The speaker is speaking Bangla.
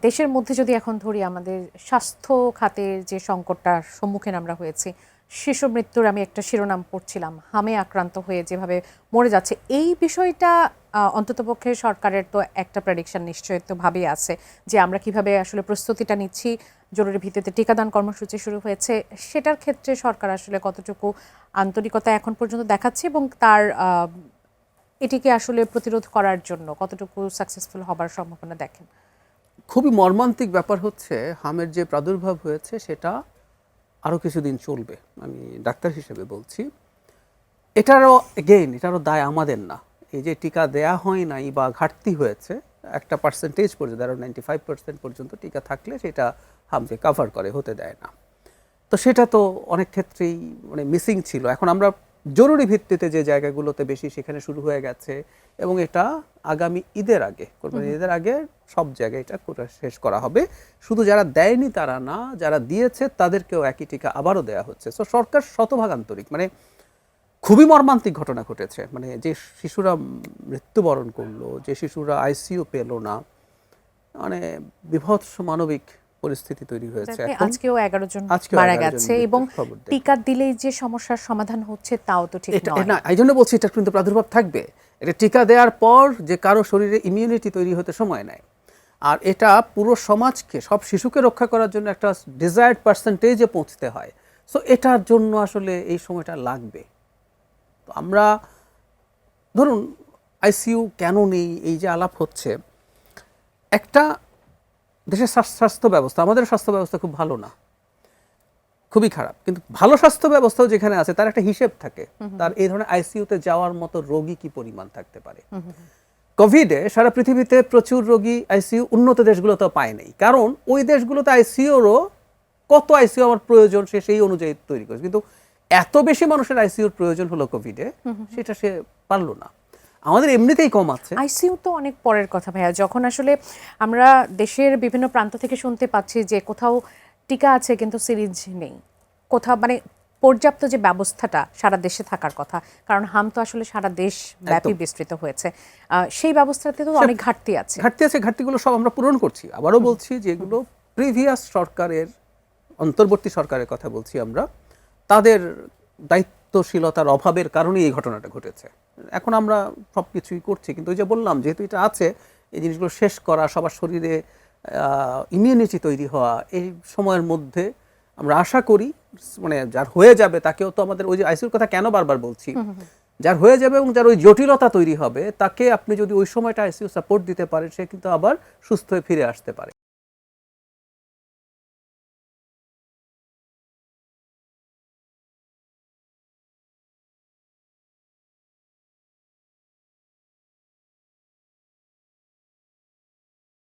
দেশের মধ্যে যদি এখন ধরি আমাদের স্বাস্থ্য খাতের যে সংকটটার সম্মুখীন আমরা হয়েছি, শিশু মৃত্যুর আমি একটা শিরোনাম পড়ছিলাম, হামে আক্রান্ত হয়ে যেভাবে মরে যাচ্ছে, এই বিষয়টা অন্ততপক্ষে সরকারের তো একটা প্রেডিকশন নিশ্চয়ই তো ভাবেই আছে যে আমরা কিভাবে আসলে প্রস্তুতিটা নিচ্ছি। জরুরি ভিত্তিতে টিকাদান কর্মসূচি শুরু হয়েছে, সেটার ক্ষেত্রে সরকার আসলে কতটুকু আন্তরিকতা এখন পর্যন্ত দেখাচ্ছে এবং তার এটিকে আসলে প্রতিরোধ করার জন্য কতটুকু সাকসেসফুল হবার সম্ভাবনা দেখেন? খুবই মর্মান্তিক ব্যাপার হচ্ছে, হামের যে প্রাদুর্ভাব হয়েছে সেটা আরও কিছুদিন চলবে। আমি ডাক্তার হিসেবে বলছি, এটারও দায় আমাদের না। এই যে টিকা দেয়া হয় নাই বা ঘাটতি হয়েছে একটা পার্সেন্টেজ পর্যন্ত, আরও 95% পর্যন্ত টিকা থাকলে সেটা হামকে কাভার করে, হতে দেয় না। তো সেটা তো অনেক ক্ষেত্রেই মিসিং ছিল। এখন আমরা জরুরি ভিত্তিতে যে জায়গাগুলোতে বেশি, সেখানে শুরু হয়ে গেছে এবং এটা আগামী ঈদের আগে, ঈদের আগে সব জায়গায় এটা শেষ করা হবে। শুধু যারা দেয়নি তারা না, যারা দিয়েছে তাদেরকেও একই টিকা আবারও দেওয়া হচ্ছে। তো সরকার শতভাগ আন্তরিক। খুবই মর্মান্তিক ঘটনা ঘটেছে, যে শিশুরা মৃত্যুবরণ করলো, যে শিশুরা আইসিইউ পেল না, বিভৎস মানবিক পরিস্থিতি তৈরি হয়েছে। আজকেও 11 জন মারা গেছে এবং টিকা দিলেই যে সমস্যার সমাধান হচ্ছে তাও তো ঠিক নয়। না, এই জন্য বলছি এটা কিন্তু প্রাদুর্ভাব থাকবে। এটা টিকা দেওয়ার পর যে কারো শরীরে ইমিউনিটি তৈরি হতে সময় নেয়, আর এটা পুরো সমাজকে, সব শিশুকে রক্ষা করার জন্য একটা ডিজায়ার্ড পার্সেন্টেজে পৌঁছতে হয়। সো এটার জন্য আসলে এই সময়টা লাগবে। তো আমরা ধরুন আইসিইউ কেন নেই, এই যে আলাপ হচ্ছে, একটা দেশের স্বাস্থ্য ব্যবস্থা, আমাদের স্বাস্থ্য ব্যবস্থা খুব ভালো না, খুবই খারাপ। কিন্তু ভালো স্বাস্থ্য ব্যবস্থাও যেখানে আছে তার একটা হিসেব থাকে, তার এই ধরনের আইসিইউতে যাওয়ার মতো রোগী কি পরিমাণ থাকতে পারে। কোভিডে সারা পৃথিবীতে প্রচুর রোগী আইসিইউ উন্নত দেশগুলোতেও পায় নাই, কারণ ওই দেশগুলোতে আইসিইউরও কত আইসিইউ আমার প্রয়োজন সে সেই অনুযায়ী তৈরি করেছে। কিন্তু এত বেশি মানুষের আইসিইউর প্রয়োজন হলো কোভিডে, সেটা সে পারলো না। আমাদের এমনিতেই কম আছে। আইসিইউ তো অনেক পরের কথা ভাইয়া, যখন আসলে আমরা দেশের বিভিন্ন প্রান্ত থেকে শুনতে পাচ্ছি যে কোথাও টিকা আছে কিন্তু সিরিঞ্জ নেই, কোথাও পর্যাপ্ত যে ব্যবস্থাটা সারা দেশে থাকার কথা, কারণ হাম তো আসলে সারা দেশ ব্যাপী বিস্তৃত হয়েছে, সেই ব্যবস্থাতে তো অনেক ঘাটতি আছে। ঘাটতিগুলো সব আমরা পূরণ করছি। আবারও বলছি যে এগুলো প্রিভিয়াস সরকারের, অন্তর্বর্তী সরকারের কথা বলছি আমরা, তাদের দায়িত্বশীলতার অভাবের কারণেই এই ঘটনাটা ঘটেছে। এখন আমরা সব কিছুই করছি, কিন্তু ওই যে বললাম, যেহেতু এটা আছে, এই জিনিসগুলো শেষ করা, সবার শরীরে ইমিউনিটি তৈরি হওয়া, এই সময়ের মধ্যে আমরা আশা করি যার হয়ে যাবে তাকেও তো আমাদের, ওই যে আইসিইউর কথা কেন বারবার বলছি, যার হয়ে যাবে এবং যার ওই জটিলতা তৈরি হবে তাকে আপনি যদি ওই সময়টা আইসিইউ সাপোর্ট দিতে পারেন, সে কিন্তু আবার সুস্থ হয়ে ফিরে আসতে পারে।